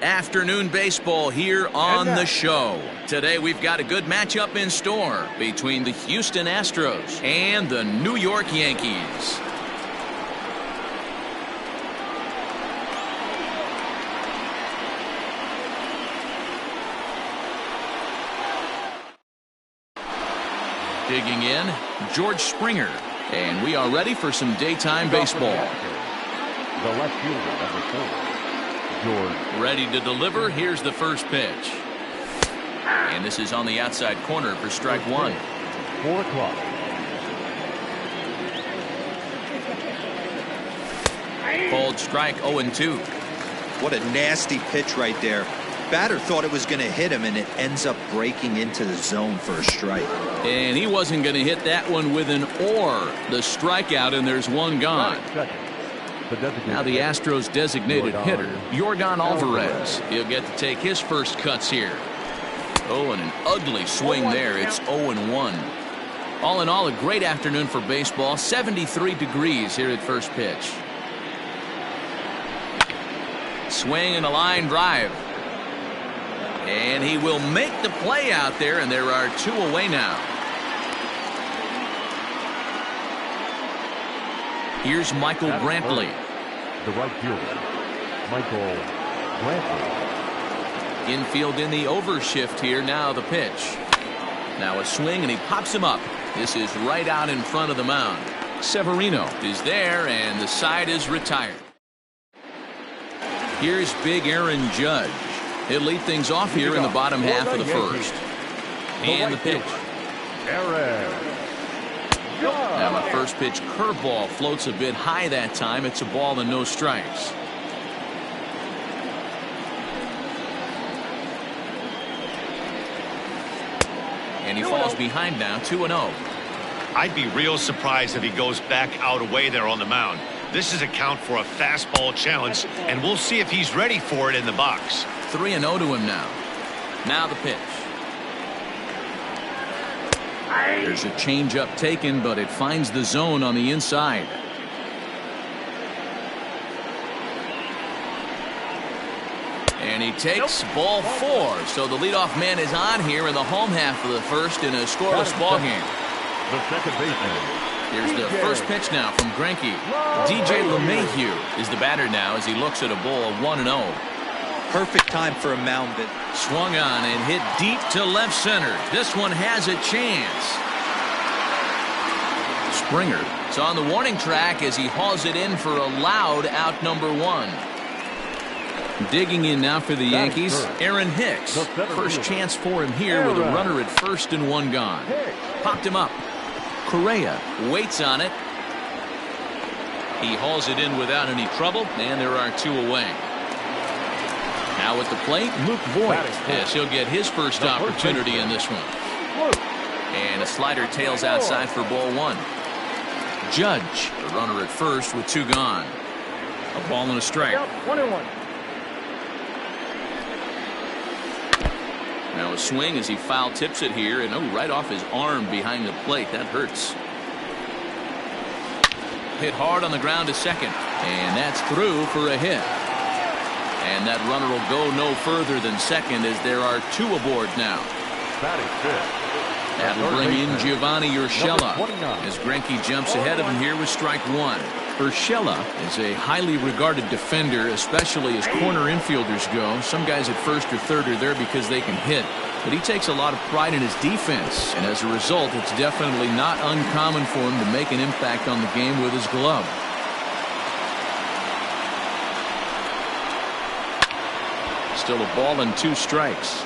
Afternoon baseball here on the show. Today we've got a good matchup in store between the Houston Astros and the New York Yankees. Digging in, George Springer. And we are ready for some daytime baseball. The left fielder, number 4, George. Ready to deliver. Here's the first pitch. And this is on the outside corner for strike one. 4 o'clock. Called strike 0-2. What a nasty pitch right there. Batter thought it was going to hit him, and it ends up breaking into the zone for a strike. And he wasn't going to hit that one with an or. The strikeout, and there's one gone. Now the Astros designated hitter, Yordan Alvarez. He'll get to take his first cuts here. Oh, and an ugly swing there. It's 0-1. All in all, a great afternoon for baseball. 73 degrees here at first pitch. Swing and a line drive. And he will make the play out there, and there are 2 away now. Here's Michael Brantley. The right fielder, Michael Brantley. Infield in the overshift here. Now the pitch. Now a swing, and he pops him up. This is right out in front of the mound. Severino is there, and the side is retired. Here's big Aaron Judge. He'll lead things off here in the bottom half of the first. And the pitch. Now a first pitch curveball floats a bit high that time. It's a ball and no strikes. And he falls behind now, 2-0. I'd be real surprised if he goes back out away there on the mound. This is a count for a fastball challenge, and we'll see if he's ready for it in the box. 3-0 to him now. Now the pitch. There's a changeup taken, but it finds the zone on the inside. And he takes ball 4. So the leadoff man is on here in the home half of the first in a scoreless ball game. The second baseman. Here's the first pitch now from Greinke. DJ LeMahieu is the batter now as he looks at a ball 1-0. Perfect time for a mound visit. Swung on and hit deep to left center. This one has a chance. Springer is on the warning track as he hauls it in for a loud out number 1. Digging in now for the Yankees, Aaron Hicks. First chance for him here with a runner at first and 1 gone. Popped him up. Correa waits on it. He hauls it in without any trouble, and there are 2 away. Now at the plate, Luke Voigt. Yes, he'll get his first opportunity in this one. And a slider tails outside for ball 1. Judge, the runner at first with 2 gone. A ball and a strike. 1-1. Now a swing as he foul tips it here, and right off his arm behind the plate. That hurts. Hit hard on the ground to second, and that's through for a hit. And that runner will go no further than second as there are 2 aboard now. That'll bring in Giovanni Urshela as Greinke jumps ahead of him here with strike 1. Urshela is a highly regarded defender, especially as corner infielders go. Some guys at first or third are there because they can hit, but he takes a lot of pride in his defense, and as a result, it's definitely not uncommon for him to make an impact on the game with his glove. Still a ball and 2 strikes.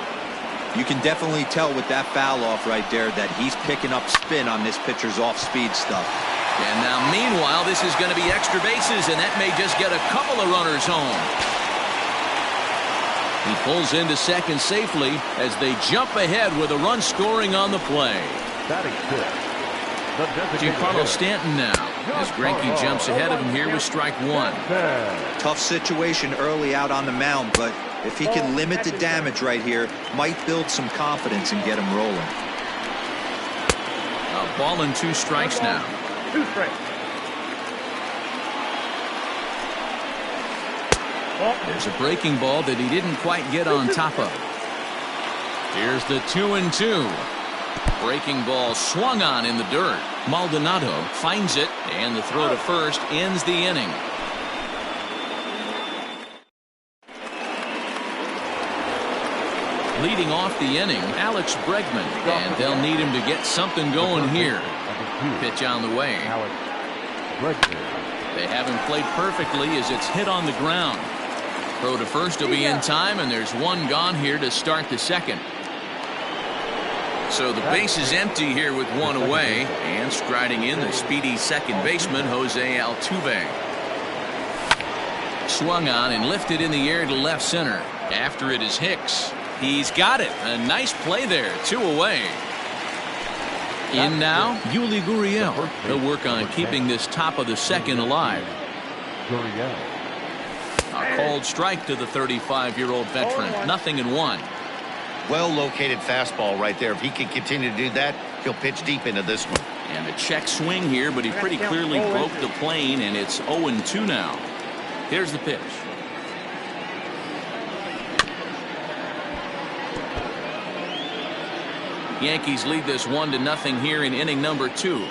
You can definitely tell with that foul off right there that he's picking up spin on this pitcher's off-speed stuff. And now, meanwhile, this is going to be extra bases, and that may just get a couple of runners home. He pulls into second safely as they jump ahead with a run scoring on the play. Giancarlo Stanton now as Greinke jumps ahead of him here with strike 1. Tough situation early out on the mound, but if he can limit the damage right here, might build some confidence and get him rolling. A ball and 2 strikes now. 2 strikes. There's a breaking ball that he didn't quite get on top of. Here's the 2-2. Breaking ball swung on in the dirt. Maldonado finds it, and the throw to first ends the inning. Leading off the inning, Alex Bregman, and they'll need him to get something going here. Pitch on the way. They haven't played perfectly as it's hit on the ground. Throw to first will be in time, and there's one gone here to start the second. So the base is empty here with one away, and striding in the speedy second baseman, Jose Altuve. Swung on and lifted in the air to left center. After it is Hicks. He's got it. A nice play there. 2 away. In now, Yuli Gurriel. He'll work on keeping this top of the second alive. A called strike to the 35-year-old veteran. 0-1. Well-located fastball right there. If he can continue to do that, he'll pitch deep into this one. And a check swing here, but he pretty clearly broke the plane, and it's 0-2 now. Here's the pitch. Yankees lead this 1-0 here in inning number 2.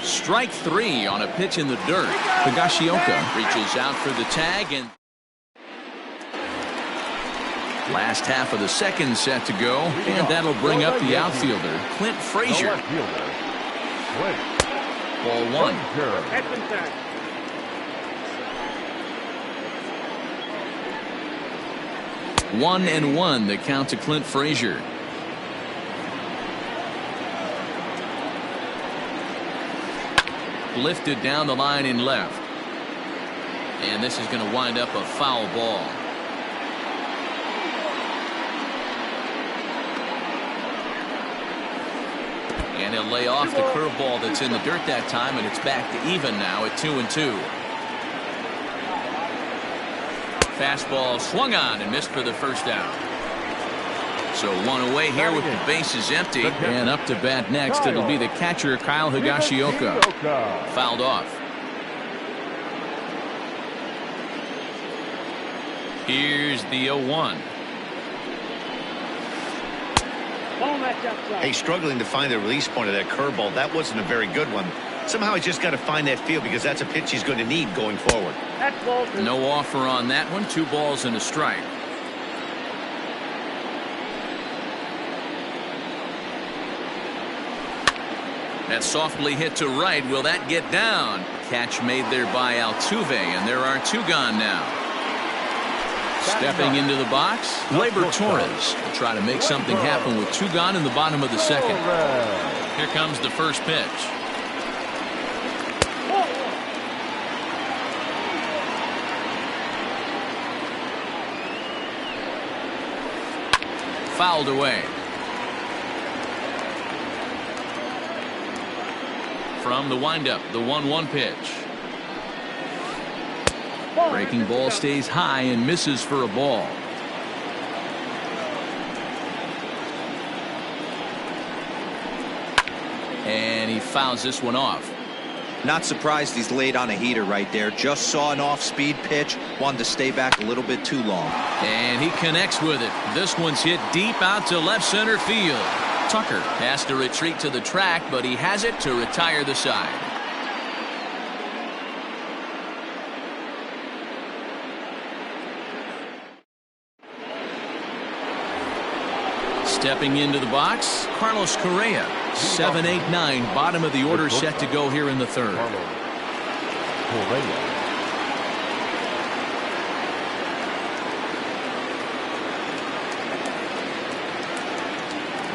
Strike 3 on a pitch in the dirt. Higashioka reaches out for the tag, and last half of the second set to go, and that'll bring up the outfielder, Clint Frazier. Ball 1. 1-1 the count to Clint Frazier. Lifted down the line in left. And this is going to wind up a foul ball. And he'll lay off the curveball that's in the dirt that time, and it's back to even now at 2-2. Fastball swung on and missed for the first out. So one away here with the bases empty, and up to bat next it'll be the catcher Kyle Higashioka. Fouled off. Here's the 0-1. Hey, struggling to find the release point of that curveball. That wasn't a very good one. Somehow he's just got to find that feel, because that's a pitch he's going to need going forward. No offer on that one. 2 balls and a strike. That's softly hit to right. Will that get down? Catch made there by Altuve, and there are 2 gone now. Stepping into the box, Gleyber Torres will try to make something happen with 2 gone in the bottom of the second. Here comes the first pitch. Fouled away. From the windup, the 1-1 pitch. Breaking ball stays high and misses for a ball. And he fouls this one off. Not surprised he's laid on a heater right there. Just saw an off-speed pitch. Wanted to stay back a little bit too long. And he connects with it. This one's hit deep out to left center field. Tucker has to retreat to the track, but he has it to retire the side. Stepping into the box, Carlos Correa. 7, 8, 9, bottom of the order set to go here in the third.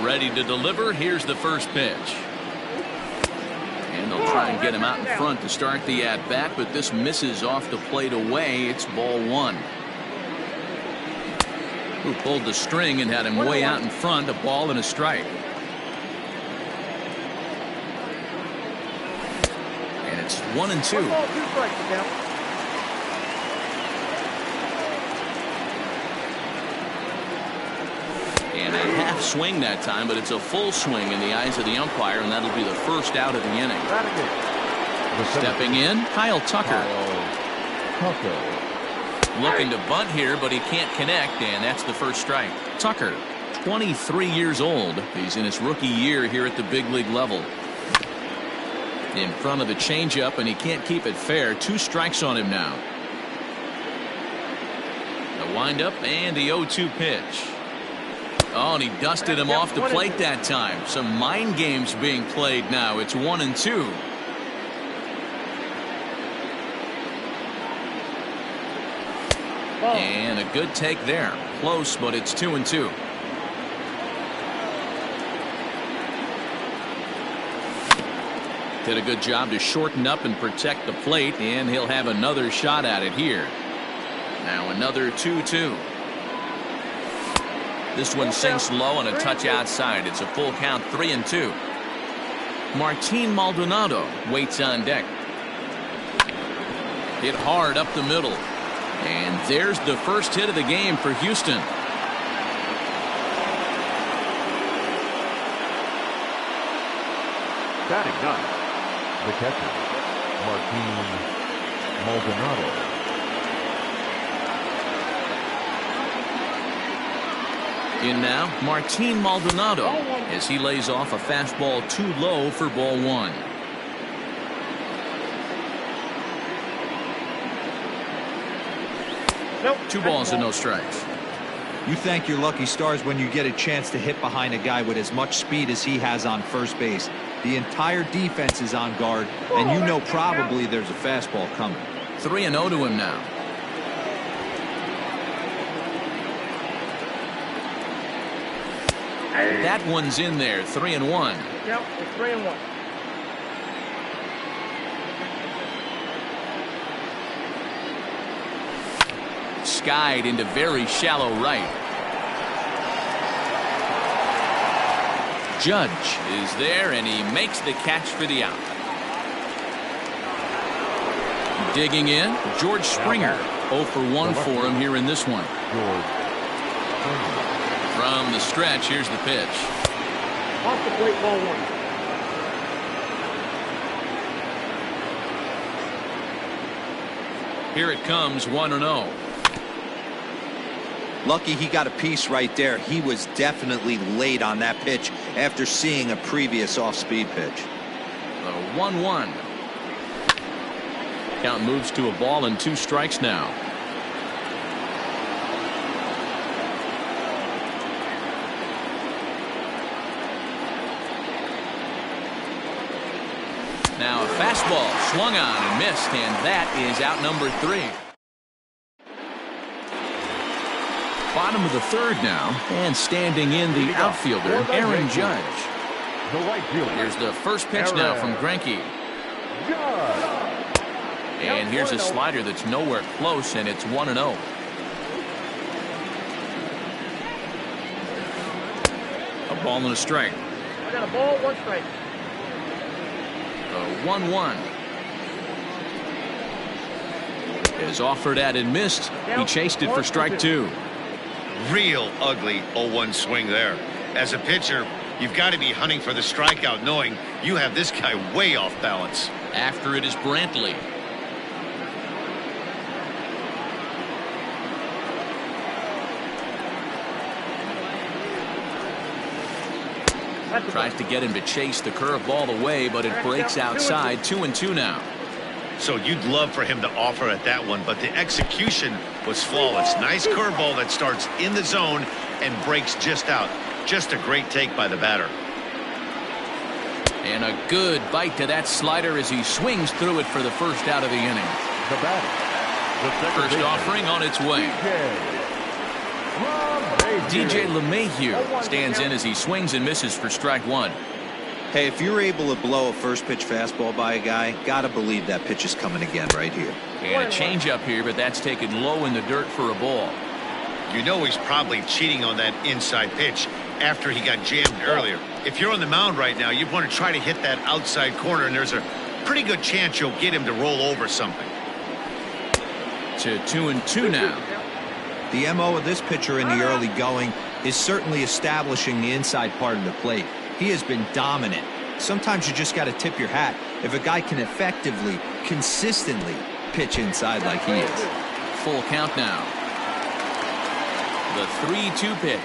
Ready to deliver. Here's the first pitch. And they'll try and get him out in front to start the at-bat, but this misses off the plate away. It's ball 1. Who pulled the string and had him way out in front, a ball and a strike. And it's 1-2. And a half swing that time, but it's a full swing in the eyes of the umpire, and that'll be the first out of the inning. Stepping in, Kyle Tucker. Looking to bunt here, but he can't connect, and that's the first strike. Tucker, 23 years old. He's in his rookie year here at the big league level. In front of the changeup, and he can't keep it fair. 2 strikes on him now. The windup and the 0-2 pitch. Oh, and he dusted him off the plate that time. Some mind games being played now. It's 1-2. And a good take there. Close, but it's 2-2. Did a good job to shorten up and protect the plate, and he'll have another shot at it here. Now another 2-2. This one sinks low and a touch outside. It's a full count, 3-2. Martin Maldonado waits on deck. Hit hard up the middle. And there's the first hit of the game for Houston. Batting ninth, the catcher, Martin Maldonado. In now, Martin Maldonado as he lays off a fastball too low for ball 1. Nope. 2 balls and no strikes. You thank your lucky stars when you get a chance to hit behind a guy with as much speed as he has on first base. The entire defense is on guard, and you know probably there's a fastball coming. 3-0 to him now. That one's in there. 3-1. Yep, it's 3-1. Skied into very shallow right. Judge is there, and he makes the catch for the out. Digging in, George Springer. 0 for 1 for him here in this one. From the stretch, here's the pitch. Off the plate, ball 1. Here it comes, 1-0. Lucky he got a piece right there. He was definitely late on that pitch after seeing a previous off-speed pitch. The 1-1. Count moves to a ball and 2 strikes now. Now a fastball swung on and missed, and that is out number 3. Bottom of the 3rd now, and standing in the outfielder, Aaron Judge. Here's the first pitch now from Greinke. And here's a slider that's nowhere close, and it's 1-0. A ball and a strike. I got a ball, 1 strike. The 1-1 is offered at and missed. He chased it for strike 2. Real ugly 0-1 swing there. As a pitcher, you've got to be hunting for the strikeout, knowing you have this guy way off balance. After it is Brantley. Tries to get him to chase the curveball away, but it breaks outside. 2-2 now. So you'd love for him to offer at that one, but the execution was flawless. Nice curveball that starts in the zone and breaks just out. Just a great take by the batter. And a good bite to that slider as he swings through it for the first out of the inning. The batter, the First offering on its way. DJ LeMahieu stands in as he swings and misses for strike 1. Hey, if you're able to blow a first pitch fastball by a guy, gotta believe that pitch is coming again right here. And a changeup here, but that's taken low in the dirt for a ball. You know he's probably cheating on that inside pitch after he got jammed earlier. If you're on the mound right now, you want to try to hit that outside corner, and there's a pretty good chance you'll get him to roll over something. To 2-2 now. The MO of this pitcher in the early going is certainly establishing the inside part of the plate. He has been dominant. Sometimes you just got to tip your hat. If a guy can effectively, consistently pitch inside like he is. Full count now. The 3-2 pitch.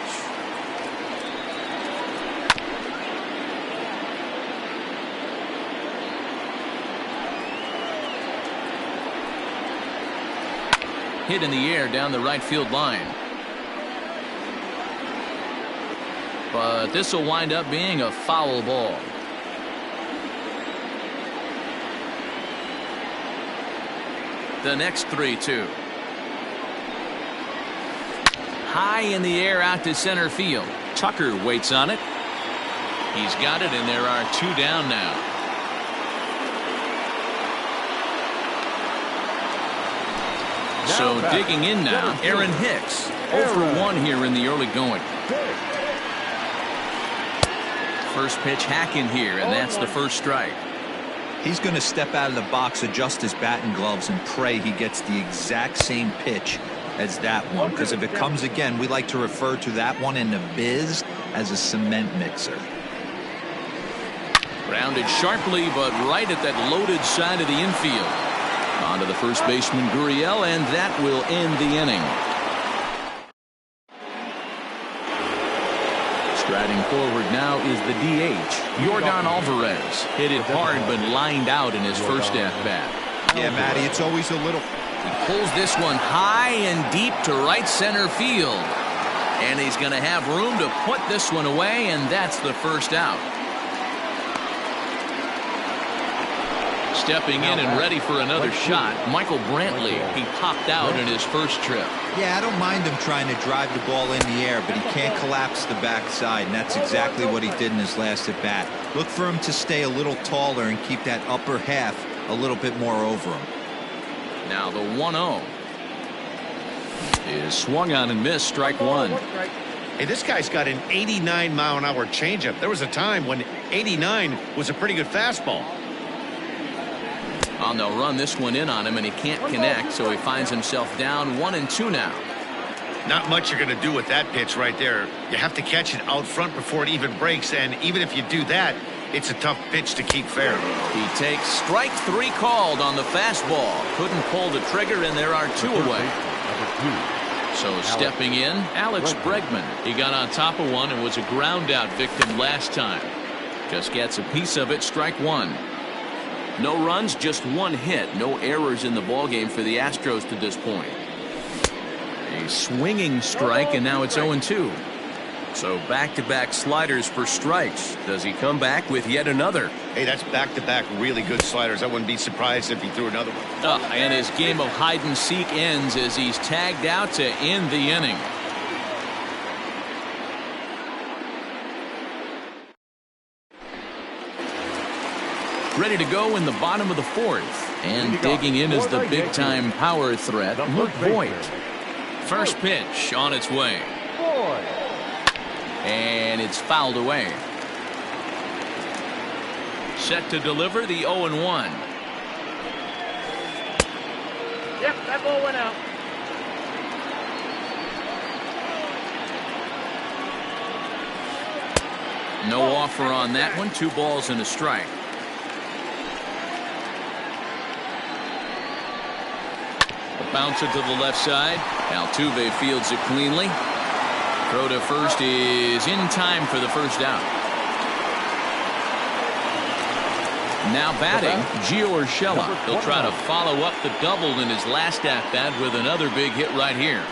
Hit in the air down the right field line. But this will wind up being a foul ball. The next 3-2. High in the air out to center field. Tucker waits on it. He's got it, and there are 2 down now. So digging in now, Aaron Hicks. 0 for 1 here in the early going. First pitch hacking here, and that's the first strike. He's going to step out of the box, adjust his batting gloves, and pray he gets the exact same pitch as that one. Because if it comes again, we like to refer to that one in the biz as a cement mixer. Grounded sharply, but right at that loaded side of the infield. On to the first baseman, Gurriel, and that will end the inning. Striding forward now is the DH, Yordan Alvarez. Hit it hard, but lined out in his first at-bat. Yeah, Matty, it's always a little... He pulls this one high and deep to right center field. And he's going to have room to put this one away, and that's the first out. Stepping in and ready for another shot, Michael Brantley. He popped out in his first trip. Yeah, I don't mind him trying to drive the ball in the air, but he can't collapse the backside, and that's exactly what he did in his last at-bat. Look for him to stay a little taller and keep that upper half a little bit more over him. Now the 1-0 is swung on and missed, strike 1. Hey, this guy's got an 89-mile-an-hour changeup. There was a time when 89 was a pretty good fastball. Oh, they'll run this one in on him, and he can't connect, so he finds himself down 1-2 now. Not much you're going to do with that pitch right there. You have to catch it out front before it even breaks, and even if you do that, it's a tough pitch to keep fair. He takes strike 3 called on the fastball. Couldn't pull the trigger, and there are 2 away. So stepping in, Alex Bregman. He got on top of one and was a ground out victim last time. Just gets a piece of it, strike 1. No runs, just 1 hit. No errors in the ballgame for the Astros to this point. A swinging strike, and now it's 0-2. So back-to-back sliders for strikes. Does he come back with yet another? Hey, that's back-to-back really good sliders. I wouldn't be surprised if he threw another one. And his game of hide-and-seek ends as he's tagged out to end the inning. Ready to go in the bottom of the 4th. And digging in is the big-time power threat, Luke Voigt. First pitch on its way. And it's fouled away. Set to deliver the 0-1. Yep, that ball went out. No offer on that one. 2 balls and a strike. Bouncer to the left side. Altuve fields it cleanly. Throw to first is in time for the first out. Now batting, Gio Urshela. He'll try to follow up the double in his last at-bat with another big hit right here.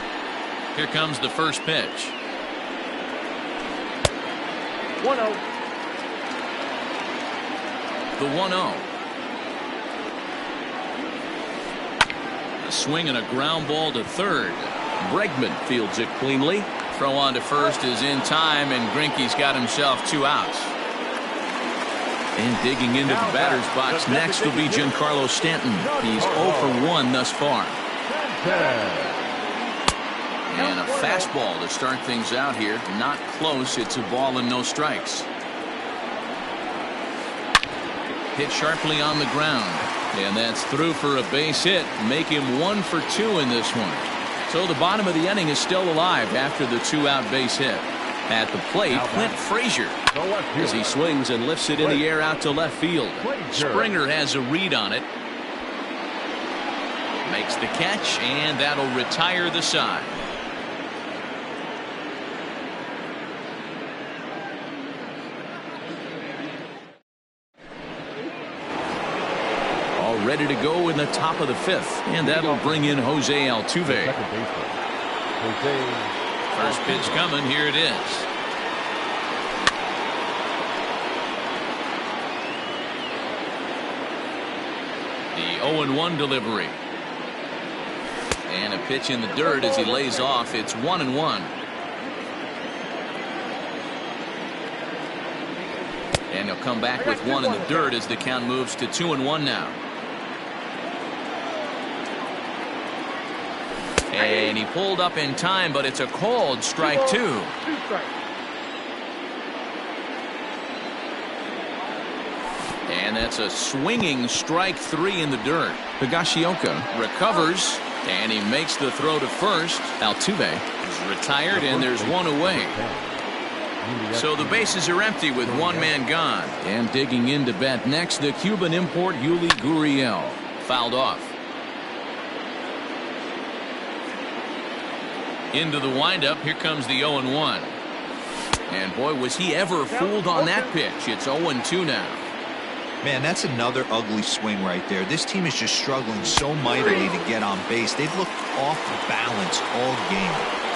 Here comes the first pitch. 1-0. The 1-0. A swing and a ground ball to third. Bregman fields it cleanly. Throw on to first is in time, and Greinke's got himself 2 outs. And digging into the batter's box next will be Giancarlo Stanton. He's 0 for 1 thus far. And a fastball to start things out here. Not close. It's a ball and no strikes. Hit sharply on the ground. And that's through for a base hit. Make him 1 for 2 in this one. So the bottom of the inning is still alive after the 2-out base hit. At the plate, Clint Frazier, as he swings and lifts it in the air out to left field. Springer has a read on it. Makes the catch, and that'll retire the side. All ready to go in the top of the 5th, and that'll bring in Jose Altuve. First pitch coming. Here it is. The 0-1 delivery. And a pitch in the dirt as he lays off. It's 1-1. And he'll come back with one in the dirt as the count moves to 2-1 now. And he pulled up in time, but it's a called strike 2. And that's a swinging strike 3 in the dirt. Higashioka recovers, and he makes the throw to first. Altuve is retired, and there's one away. So the bases are empty with one man gone. And digging in to bat next, the Cuban import Yuli Gurriel. Fouled off. Into the windup. Here comes the 0-1. And boy, was he ever fooled on that pitch. It's 0-2 now. Man, that's another ugly swing right there. This team is just struggling so mightily to get on base. They've looked off balance all game.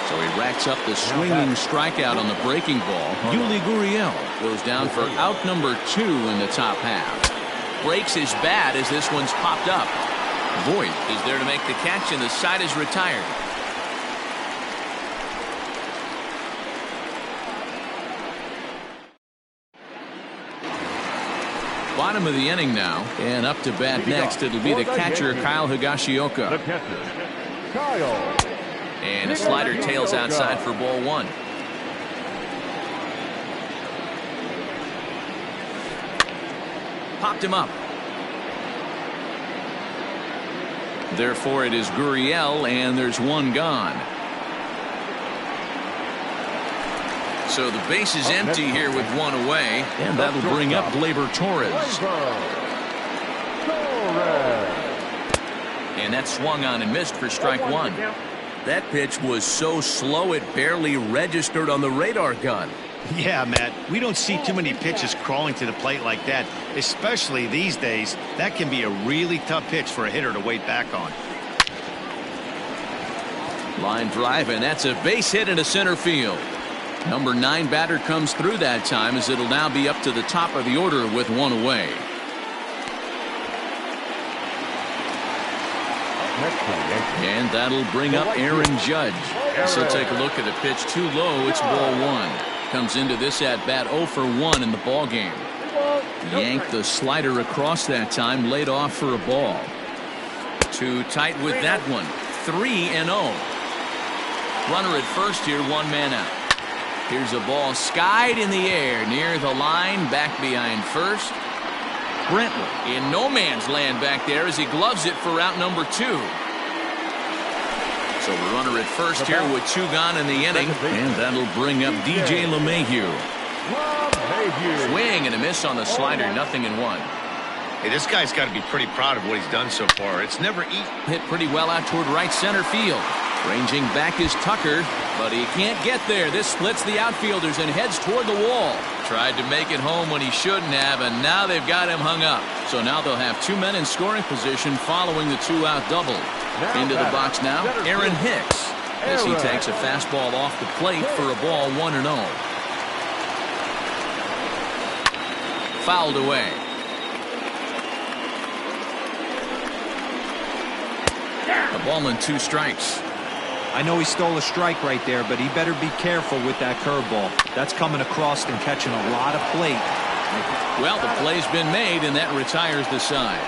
So he racks up the swinging strikeout on the breaking ball. Yuli Gurriel goes down for out number 2 in the top half. Breaks his bat as this one's popped up. Voit is there to make the catch, and the side is retired. Bottom of the inning now, and up to bat next. It'll be the catcher, Kyle Higashioka. The catcher, Kyle. And a slider tails outside for ball 1. Popped him up. Therefore, it is Gurriel, and there's one gone. So the base is empty here with one away, and that'll bring up Gleyber Torres. And that swung on and missed for strike 1. That pitch was so slow it barely registered on the radar gun. Yeah, Matt, we don't see too many pitches crawling to the plate like that, especially these days. That can be a really tough pitch for a hitter to wait back on. Line drive, and that's a base hit into center field. Number 9 batter comes through that time, as it'll now be up to the top of the order with one away. And that'll bring up Aaron Judge. So take a look at the pitch. Too low. It's ball 1. Comes into this at bat 0 for 1 in the ball game. Yanked the slider across that time. Laid off for a ball. Too tight with that one. 3-0. Runner at first here. One man out. Here's a ball skied in the air near the line, back behind first. Brentwood in no man's land back there as he gloves it for out number 2. So the runner at first here with 2 gone in the inning, and that'll bring up DJ LeMahieu. Swing and a miss on the slider, 0-1. Hey, this guy's got to be pretty proud of what he's done so far. It's never easy. Hit pretty well out toward right center field. Ranging back is Tucker, but he can't get there. This splits the outfielders and heads toward the wall. Tried to make it home when he shouldn't have, and now they've got him hung up. So now they'll have 2 men in scoring position following the 2-out double. Into the box now, Aaron Hicks, as he takes a fastball off the plate for a ball 1-0. Fouled away. A ball and 2 strikes. I know he stole a strike right there, but he better be careful with that curveball. That's coming across and catching a lot of plate. Well, the play's been made, and that retires the side.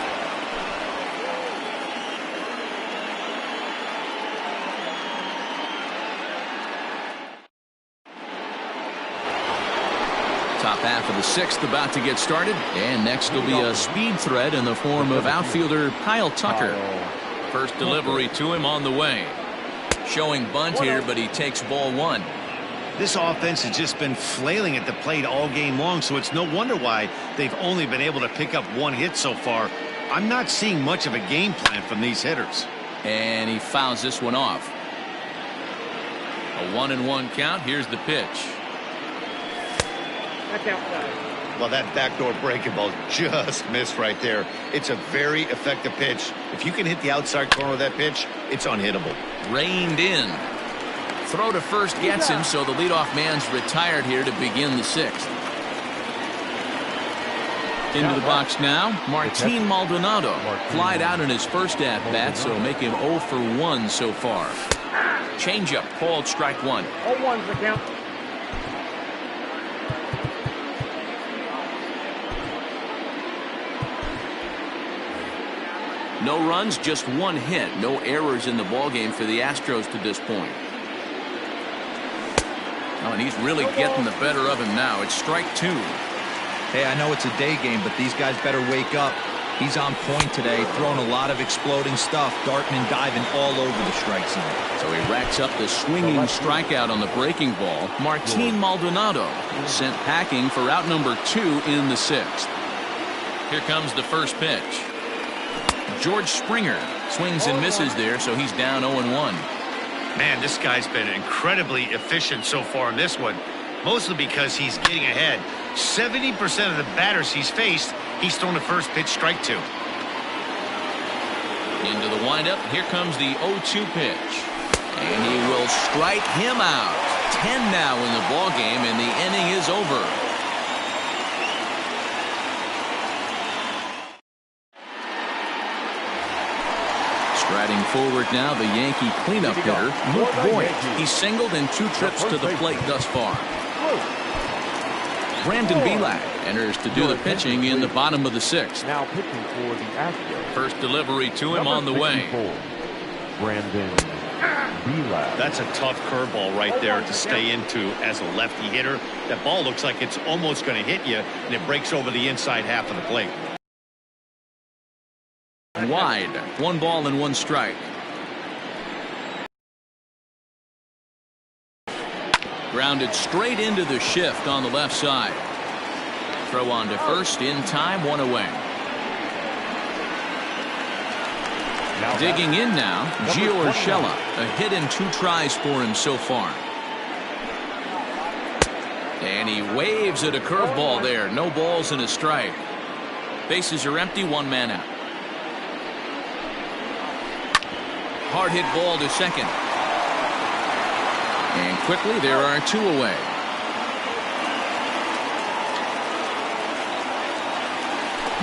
Top half of the 6th about to get started, and next will be a speed threat in the form of outfielder Kyle Tucker. First delivery to him on the way. Showing bunt here, but he takes ball 1. This offense has just been flailing at the plate all game long, so it's no wonder why they've only been able to pick up 1 hit so far. I'm not seeing much of a game plan from these hitters. And he fouls this one off. A 1-1 count. Here's the pitch. That's outside. Well, that backdoor breaking ball just missed right there. It's a very effective pitch. If you can hit the outside corner of that pitch, it's unhittable. Reined in. Throw to first gets him, so the leadoff man's retired here to begin the 6th. Into the box now, Martin Maldonado. Flied out in his first at-bat, so make him 0 for 1 so far. Changeup called strike 1. 0-1's the count. No runs, just 1 hit. No errors in the ballgame for the Astros to this point. Oh, and he's really getting the better of him now. It's strike 2. Hey, I know it's a day game, but these guys better wake up. He's on point today, throwing a lot of exploding stuff, darting and diving all over the strike zone. So he racks up the swinging strikeout on the breaking ball. Martin Maldonado sent packing for out number 2 in the 6th. Here comes the first pitch. George Springer swings and misses there, so he's down 0-1. Man, this guy's been incredibly efficient so far in this one, mostly because he's getting ahead. 70% of the batters he's faced, he's thrown the first pitch, strike 2. Into the windup, here comes the 0-2 pitch. And he will strike him out. 10 now in the ballgame, and the inning is over. Striding forward now, the Yankee cleanup hitter, Luke Voigt. He's singled in 2 trips to the plate thus far. Brandon Belak enters to do the pitching in the bottom of the 6th. Now pitching for the Astros. First delivery to him on the way. Brandon Belak. That's a tough curveball right there to stay into as a lefty hitter. That ball looks like it's almost going to hit you, and it breaks over the inside half of the plate. Wide, 1 ball and 1 strike. Grounded straight into the shift on the left side. Throw on to first in time, 1 away. Digging in now, GTORRIOUS305's. A hit in 2 tries for him so far. And he waves at a curveball there. No balls and a strike. Bases are empty, 1 man out. Hard hit ball to second. And quickly there are 2 away.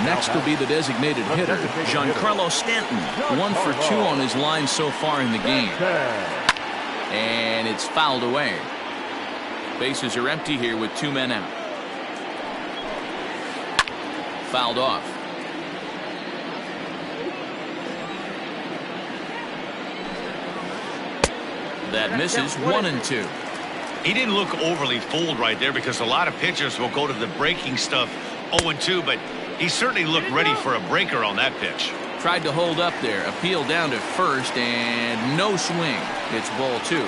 Next will be the designated hitter, Giancarlo Stanton. 1 for 2 on his line so far in the game. And it's fouled away. Bases are empty here with 2 men out. Fouled off. That misses 1-2. He didn't look overly fooled right there because a lot of pitchers will go to the breaking stuff 0-2, but he certainly looked ready for a breaker on that pitch. Tried to hold up there. Appeal down to first and no swing. It's ball 2.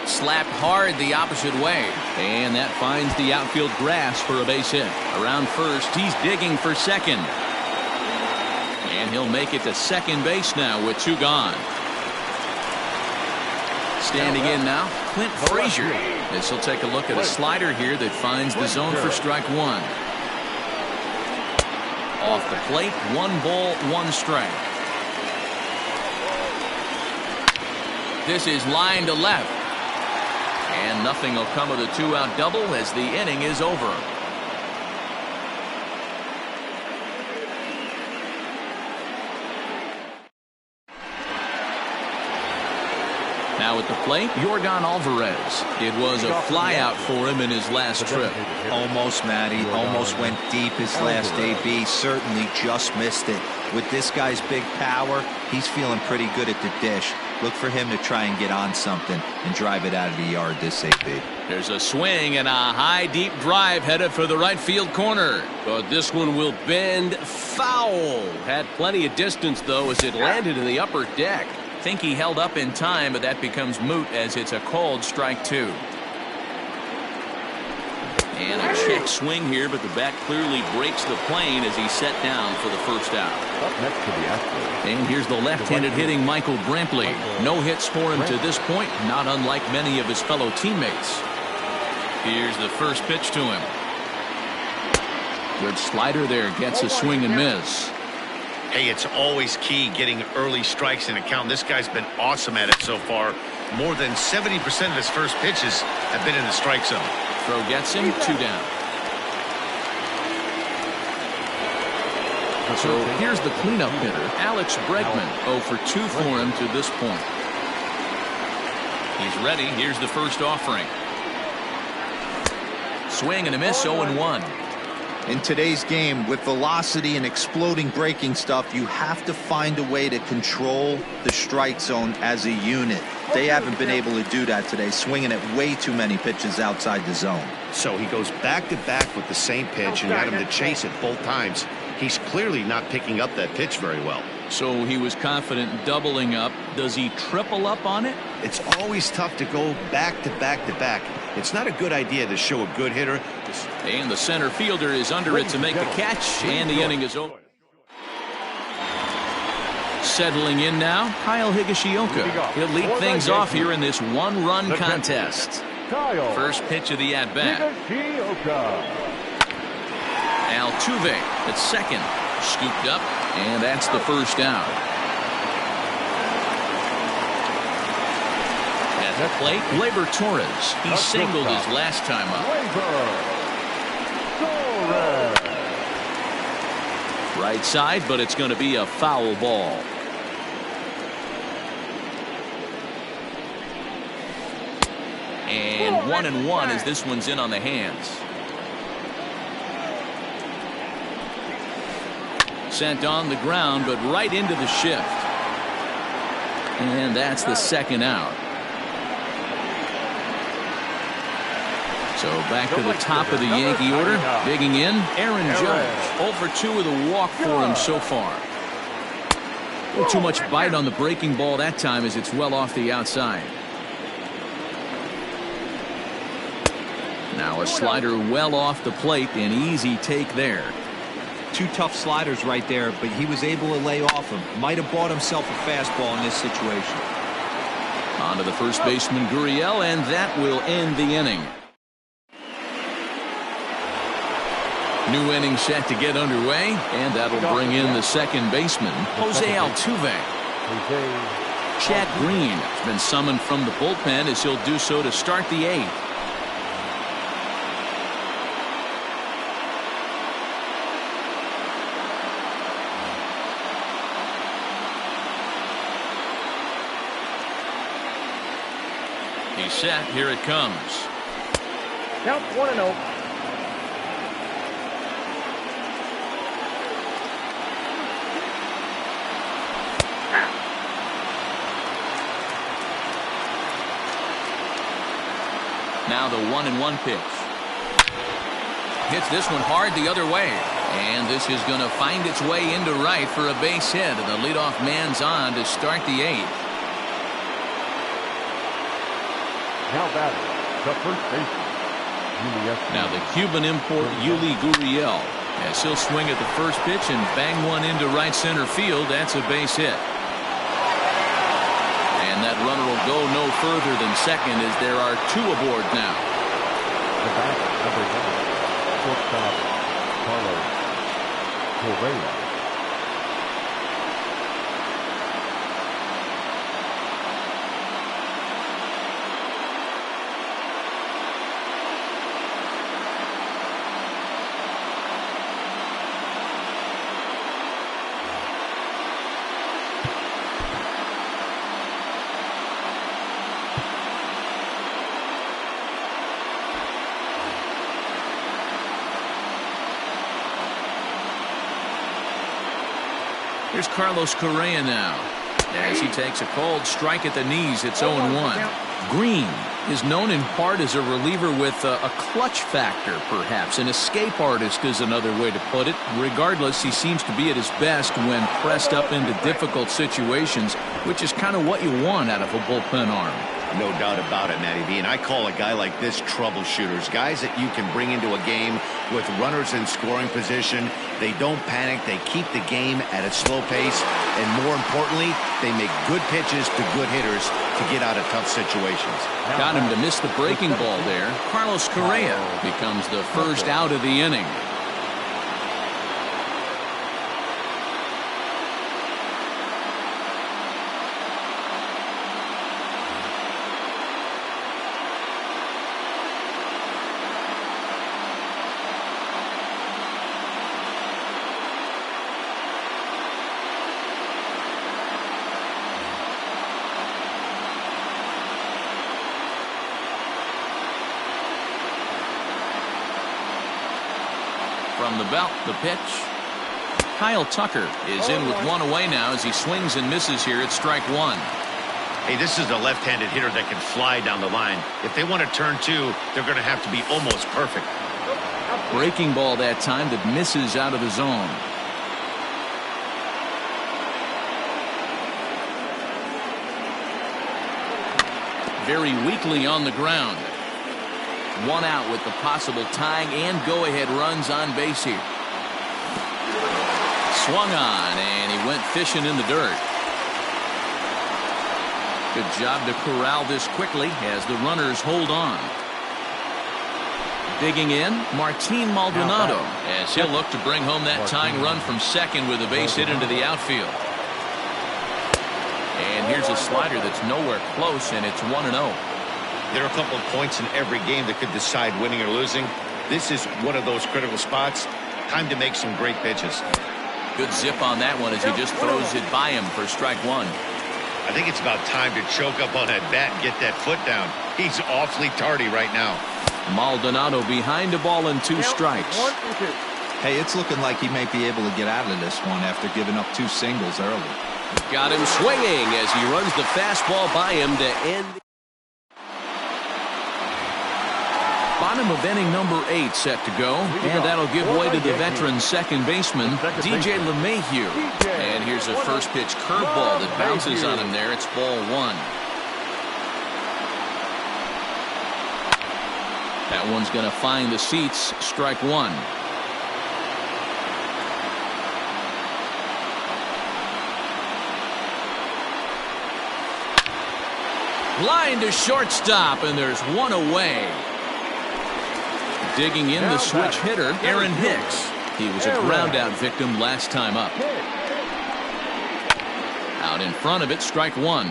Slapped hard the opposite way. And that finds the outfield grass for a base hit. Around first, he's digging for second. And he'll make it to second base now with 2 gone. Standing in now, Clint Frazier. This will take a look at a slider here that finds the zone for strike 1. Off the plate, 1 ball, 1 strike. This is line to left. And nothing will come of the 2-out double as the inning is over. Now at the plate, Yordan Alvarez. It was a flyout for him in his last trip. Almost, Matty. Almost went deep his last AB. Certainly just missed it. With this guy's big power, he's feeling pretty good at the dish. Look for him to try and get on something and drive it out of the yard this AB. There's a swing and a high, deep drive headed for the right field corner. But this one will bend foul. Had plenty of distance, though, as it landed in the upper deck. Think he held up in time, but that becomes moot as it's a called strike 2. And a check swing here, but the bat clearly breaks the plane as he's set down for the first out. Up next to the Astros. And here's the left-handed hitting Michael Brantley. No hits for him to this point, not unlike many of his fellow teammates. Here's the first pitch to him. Good slider there, gets a swing and miss. Hey, it's always key getting early strikes in a count. This guy's been awesome at it so far. More than 70% of his first pitches have been in the strike zone. Throw gets him, 2 down. So here's the cleanup hitter, Alex Bregman, 0 for 2 for him to this point. He's ready. Here's the first offering. Swing and a miss, 0-1. In today's game, with velocity and exploding breaking stuff, you have to find a way to control the strike zone as a unit. They haven't been able to do that today, swinging at way too many pitches outside the zone. So he goes back-to-back with the same pitch and got him to chase it both times. He's clearly not picking up that pitch very well. So he was confident in doubling up. Does he triple up on it? It's always tough to go back-to-back-to-back. It's not a good idea to show a good hitter. And the center fielder is under it to make the catch, and the inning is over. Settling in now, Kyle Higashioka. He'll lead things off here in this one-run contest. First pitch of the at-bat. Altuve at second. Scooped up, and that's the first out. At the plate, Gleyber Torres. He singled his last time up. Right side, but it's going to be a foul ball. And 1-1 as this one's in on the hands. Sent on the ground, but right into the shift. And that's the second out. So back to the top of the Yankee order. Digging in, Aaron Judge. 0 for 2 with a walk for him so far. A little too much bite on the breaking ball that time as it's well off the outside. Now a slider well off the plate. An easy take there. 2 tough sliders right there, but he was able to lay off him. Might have bought himself a fastball in this situation. On to the first baseman, Gurriel, and that will end the inning. New inning set to get underway, and that'll bring in the second baseman, Jose Altuve. Chad Green has been summoned from the bullpen as he'll do so to start the 8th. He's set. Here it comes. Count 1-0. Now the 1-1 pitch. Hits this one hard the other way. And this is going to find its way into right for a base hit. And the leadoff man's on to start the 8th. Now batting, the first baseman. Now the Cuban import Yuli Gurriel, as he'll swing at the first pitch and bang one into right center field. That's a base hit. And that runner will go no further than second as there are 2 aboard now. The batter, number 1, shortstop Carlos Correa. Here's Carlos Correa now. As he takes a cold strike at the knees, it's 0-1. Green is known in part as a reliever with a clutch factor, perhaps. An escape artist is another way to put it. Regardless, he seems to be at his best when pressed up into difficult situations, which is kind of what you want out of a bullpen arm. No doubt about it, Matty V. And I call a guy like this troubleshooters. Guys that you can bring into a game with runners in scoring position. They don't panic. They keep the game at a slow pace. And more importantly, they make good pitches to good hitters to get out of tough situations. Got him to miss the breaking ball there. Carlos Correa becomes the first out of the inning. From the belt, the pitch. Kyle Tucker is in with one away now as he swings and misses here at strike one. Hey, this is a left-handed hitter that can fly down the line. If they want to turn two, they're going to have to be almost perfect. Breaking ball that time that misses out of the zone. Very weakly on the ground. One out with the possible tying and go-ahead runs on base here. Swung on, and he went fishing in the dirt. Good job to corral this quickly as the runners hold on. Digging in, Martin Maldonado, as he'll look to bring home that tying run from second with a base hit into the outfield. And here's a slider that's nowhere close, and it's 1-0. There are a couple of points in every game that could decide winning or losing. This is one of those critical spots. Time to make some great pitches. Good zip on that one as he just throws it by him for strike one. I think it's about time to choke up on that bat and get that foot down. He's awfully tardy right now. Maldonado behind a ball and 2 strikes. Hey, it's looking like he may be able to get out of this one after giving up 2 singles early. Got him swinging as he runs the fastball by him to end. Bottom of inning number 8 set to go, and that'll give way to the veteran second baseman, DJ LeMahieu. And here's a first pitch curveball that bounces on him there. It's ball 1. That one's going to find the seats. Strike 1. Line to shortstop, and there's one away. Digging in the switch hitter, Aaron Hicks. He was a ground-out victim last time up. Out in front of it, strike 1.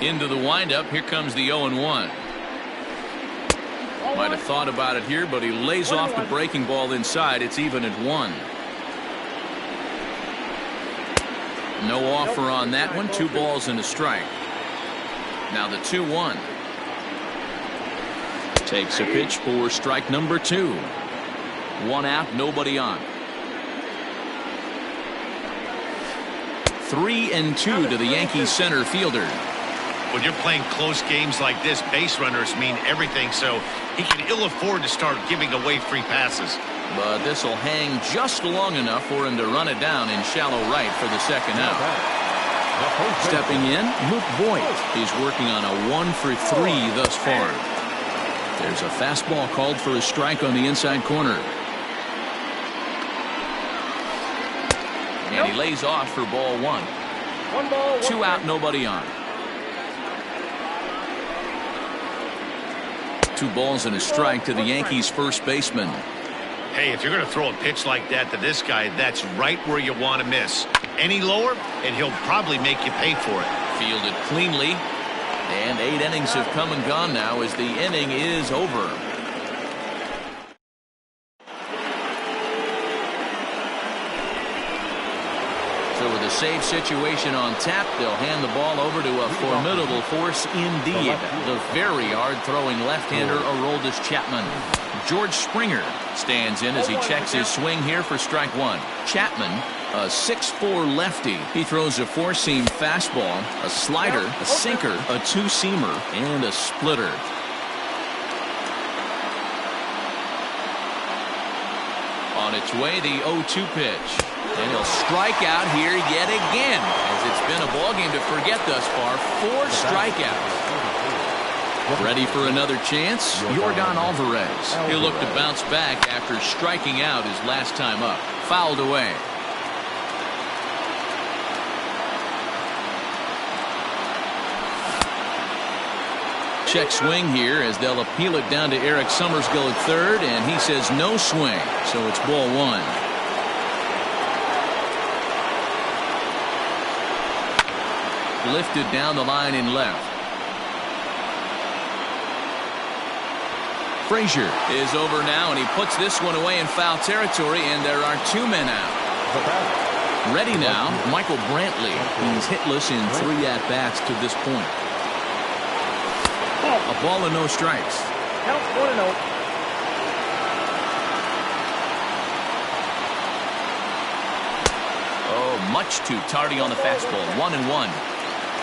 Into the windup, here comes the 0-1. Might have thought about it here, but he lays off the breaking ball inside. It's even at 1. No offer on that one. 2 balls and a strike. Now the 2-1. Takes a pitch for strike number 2. 1 out, nobody on. 3-2 to the Yankees center fielder. When you're playing close games like this, base runners mean everything, so he can ill afford to start giving away free passes. But this will hang just long enough for him to run it down in shallow right for the second out. Stepping in, Luke Voigt. He's working on a 1 for 3 thus far. There's a fastball called for a strike on the inside corner. And he lays off for ball 1. 2 out, nobody on. 2 balls and a strike to the Yankees first baseman. Hey, if you're going to throw a pitch like that to this guy, that's right where you want to miss. Any lower, and he'll probably make you pay for it. Fielded cleanly. And 8 innings have come and gone now as the inning is over. So with a save situation on tap, they'll hand the ball over to a formidable force indeed. The very hard-throwing left-hander Aroldis Chapman. George Springer stands in as he checks his swing here for strike 1. Chapman, a 6'4" lefty. He throws a 4-seam fastball, a slider, a sinker, a 2-seamer, and a splitter. On its way, the 0-2 pitch. And he'll strike out here yet again, as it's been a ball game to forget thus far. 4 strikeouts. Ready for another chance? Yordan Alvarez. He'll look to bounce back after striking out his last time up. Fouled away. Check swing here as they'll appeal it down to Eric Summersgill at third, and he says no swing, so it's ball 1. Lifted down the line in left. Frazier is over now, and he puts this one away in foul territory, and there are 2 men out. Ready now, Michael Brantley. He's hitless in 3 at-bats to this point. A ball and no strikes. Count 1-0. Oh, much too tardy on the fastball. 1-1.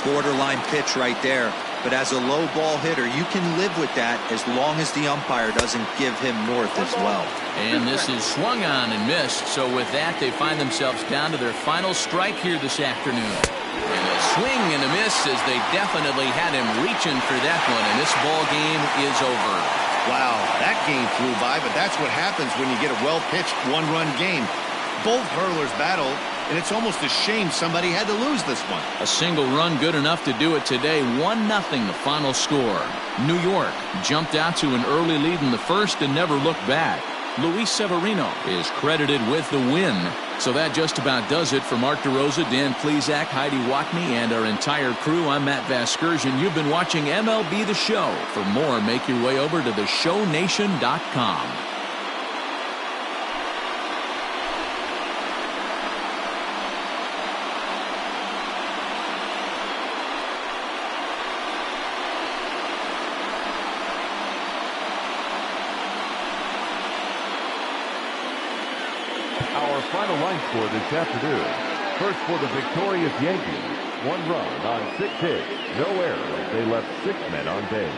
Borderline pitch right there. But as a low ball hitter, you can live with that as long as the umpire doesn't give him north as well. And this is swung on and missed. So with that, they find themselves down to their final strike here this afternoon. And a swing and a miss, as they definitely had him reaching for that one. And this ball game is over. Wow, that game flew by, but that's what happens when you get a well-pitched one-run game. Both hurlers battled, and it's almost a shame somebody had to lose this one. A single run good enough to do it today. 1-0 the final score. New York jumped out to an early lead in the first and never looked back. Luis Severino is credited with the win. So that just about does it for Mark DeRosa, Dan Plesac, Heidi Watney, and our entire crew. I'm Matt Vasgersian. You've been watching MLB The Show. For more, make your way over to theshownation.com. Our final line score this afternoon. First for the victorious Yankees. 1 run on 6 hits. No errors. They left 6 men on base.